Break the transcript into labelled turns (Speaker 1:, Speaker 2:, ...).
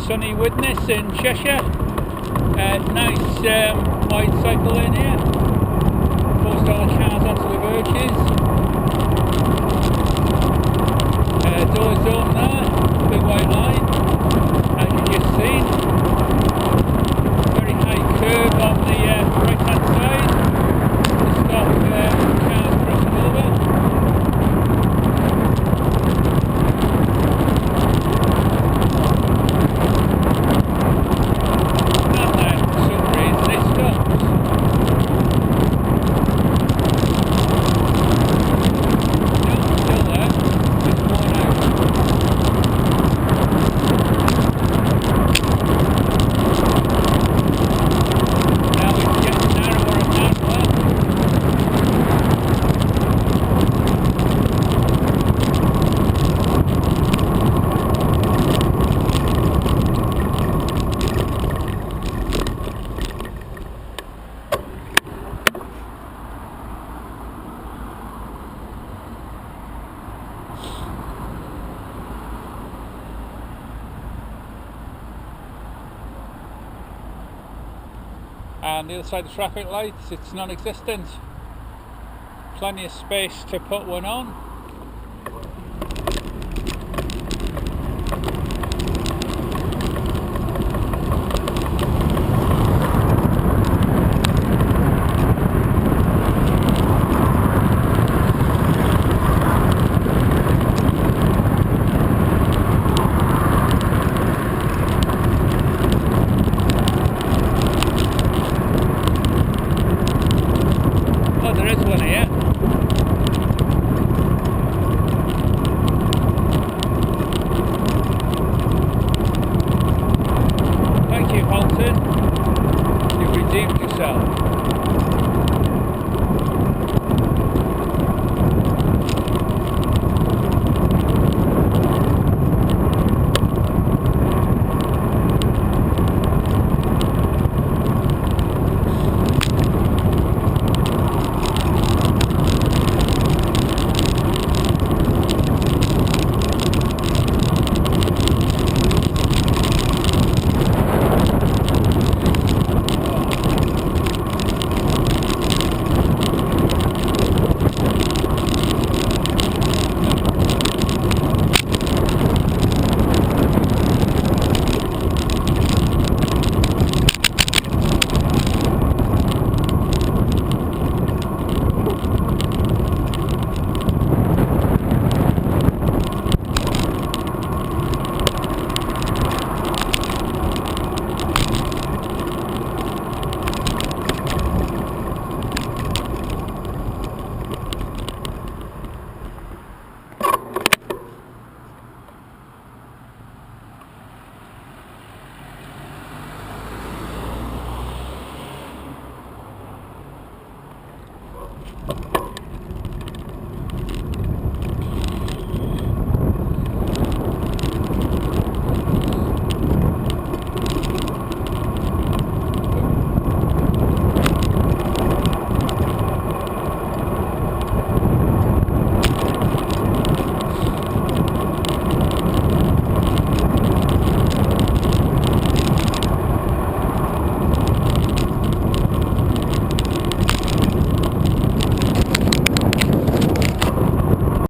Speaker 1: sunny Widnes in Cheshire. Nice wide cycle lane here. Forced all the cars onto the verges. Doors open there, big white line, as you just seen. Very high curve on the right hand side to stop cars crossing over. And the other side of the traffic lights, it's non-existent. Plenty of space to put one on.